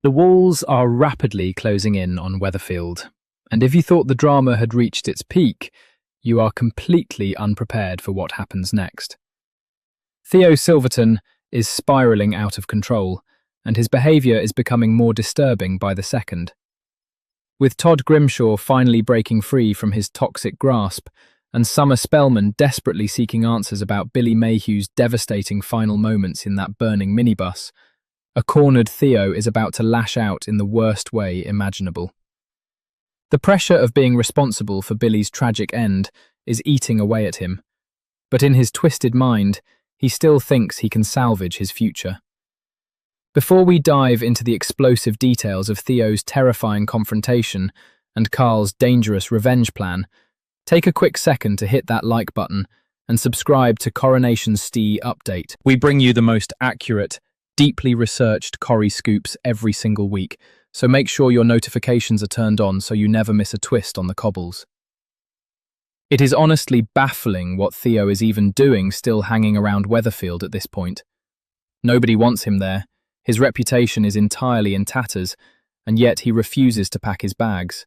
The walls are rapidly closing in on Weatherfield, and if you thought the drama had reached its peak, you are completely unprepared for what happens next. Theo Silverton is spiralling out of control, and his behaviour is becoming more disturbing by the second. With Todd Grimshaw finally breaking free from his toxic grasp, and Summer Spellman desperately seeking answers about Billy Mayhew's devastating final moments in that burning minibus, a cornered Theo is about to lash out in the worst way imaginable. The pressure of being responsible for Billy's tragic end is eating away at him, but in his twisted mind, he still thinks he can salvage his future. Before we dive into the explosive details of Theo's terrifying confrontation and Carl's dangerous revenge plan, take a quick second to hit that like button and subscribe to CoronationST Update. We bring you the most accurate, deeply researched Corrie scoops every single week, so make sure your notifications are turned on so you never miss a twist on the cobbles. It is honestly baffling what Theo is even doing still hanging around Weatherfield at this point. Nobody wants him there, his reputation is entirely in tatters, and yet he refuses to pack his bags.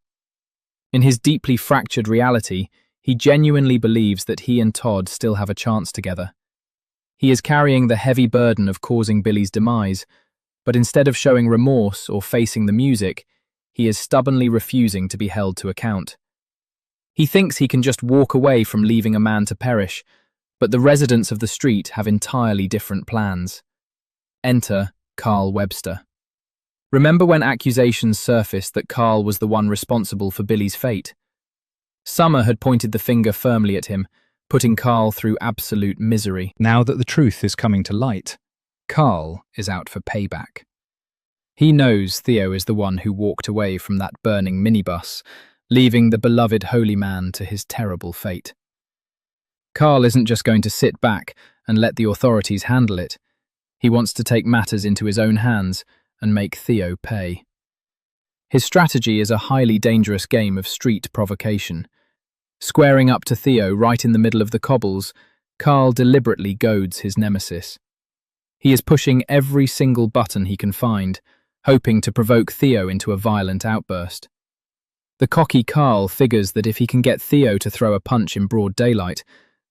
In his deeply fractured reality, he genuinely believes that he and Todd still have a chance together. He is carrying the heavy burden of causing Billy's demise, but instead of showing remorse or facing the music, he is stubbornly refusing to be held to account. He thinks he can just walk away from leaving a man to perish, but the residents of the street have entirely different plans. Enter Carl Webster. Remember when accusations surfaced that Carl was the one responsible for Billy's fate? Summer had pointed the finger firmly at him, putting Carl through absolute misery. Now that the truth is coming to light, Carl is out for payback. He knows Theo is the one who walked away from that burning minibus, leaving the beloved holy man to his terrible fate. Carl isn't just going to sit back and let the authorities handle it. He wants to take matters into his own hands and make Theo pay. His strategy is a highly dangerous game of street provocation. Squaring up to Theo right in the middle of the cobbles, Carl deliberately goads his nemesis. He is pushing every single button he can find, hoping to provoke Theo into a violent outburst. The cocky Carl figures that if he can get Theo to throw a punch in broad daylight,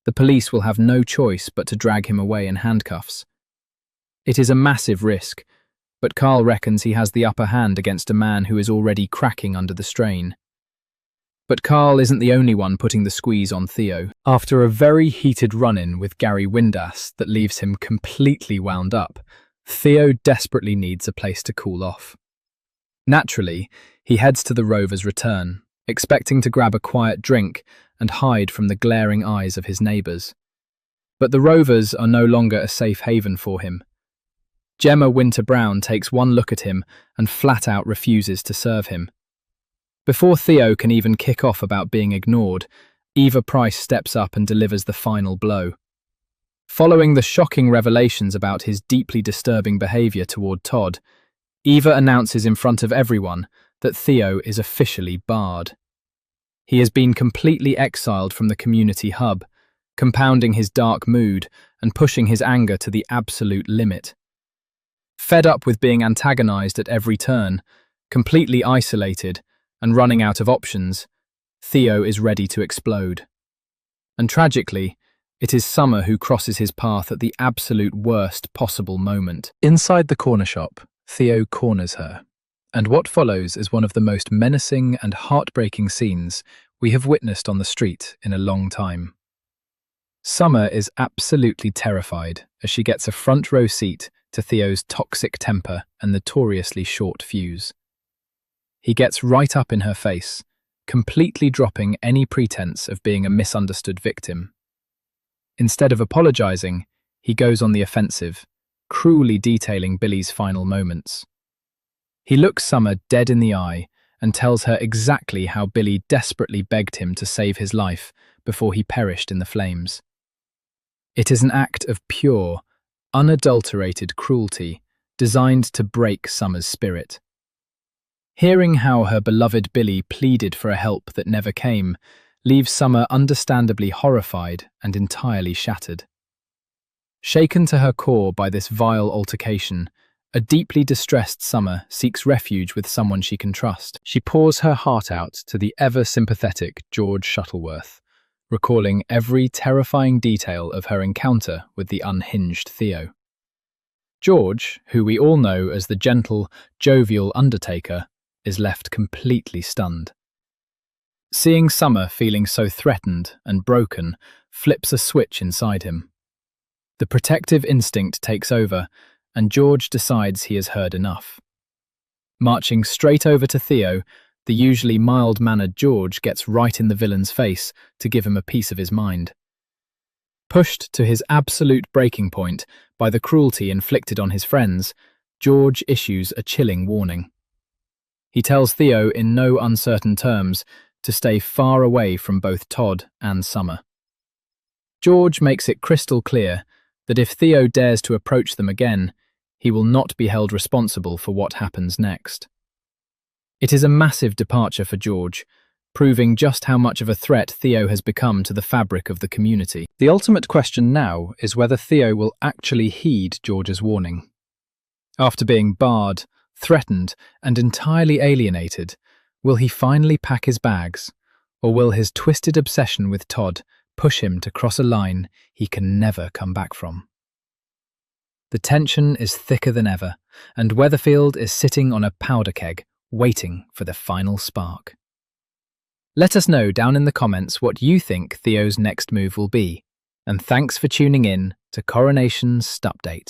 the police will have no choice but to drag him away in handcuffs. It is a massive risk, but Carl reckons he has the upper hand against a man who is already cracking under the strain. But Carl isn't the only one putting the squeeze on Theo. After a very heated run-in with Gary Windass that leaves him completely wound up, Theo desperately needs a place to cool off. Naturally, he heads to the Rover's return, expecting to grab a quiet drink and hide from the glaring eyes of his neighbours. But the Rovers are no longer a safe haven for him. Gemma Winter Brown takes one look at him and flat out refuses to serve him. Before Theo can even kick off about being ignored, Eva Price steps up and delivers the final blow. Following the shocking revelations about his deeply disturbing behaviour toward Todd, Eva announces in front of everyone that Theo is officially barred. He has been completely exiled from the community hub, compounding his dark mood and pushing his anger to the absolute limit. Fed up with being antagonized at every turn, completely isolated, and running out of options, Theo is ready to explode. And tragically, it is Summer who crosses his path at the absolute worst possible moment. Inside the corner shop, Theo corners her, and what follows is one of the most menacing and heartbreaking scenes we have witnessed on the street in a long time. Summer is absolutely terrified as she gets a front row seat to Theo's toxic temper and notoriously short fuse. He gets right up in her face, completely dropping any pretense of being a misunderstood victim. Instead of apologizing, he goes on the offensive, cruelly detailing Billy's final moments. He looks Summer dead in the eye and tells her exactly how Billy desperately begged him to save his life before he perished in the flames. It is an act of pure, unadulterated cruelty designed to break Summer's spirit. Hearing how her beloved Billy pleaded for a help that never came leaves Summer understandably horrified and entirely shattered. Shaken to her core by this vile altercation, A deeply distressed Summer seeks refuge with someone she can trust. She pours her heart out to the ever-sympathetic George Shuttleworth, recalling every terrifying detail of her encounter with the unhinged Theo. George, who we all know as the gentle, jovial undertaker, is left completely stunned. Seeing Summer feeling so threatened and broken flips a switch inside him. The protective instinct takes over, and George decides he has heard enough. Marching straight over to Theo, the usually mild-mannered George gets right in the villain's face to give him a piece of his mind. Pushed to his absolute breaking point by the cruelty inflicted on his friends, George issues a chilling warning. He tells Theo in no uncertain terms to stay far away from both Todd and Summer. George makes it crystal clear that if Theo dares to approach them again, he will not be held responsible for what happens next. It is a massive departure for George, proving just how much of a threat Theo has become to the fabric of the community. The ultimate question now is whether Theo will actually heed George's warning. After being barred, threatened, and entirely alienated, will he finally pack his bags, or will his twisted obsession with Todd push him to cross a line he can never come back from? The tension is thicker than ever, and Weatherfield is sitting on a powder keg, waiting for the final spark. Let us know down in the comments what you think Theo's next move will be, and thanks for tuning in to CoronationST Update.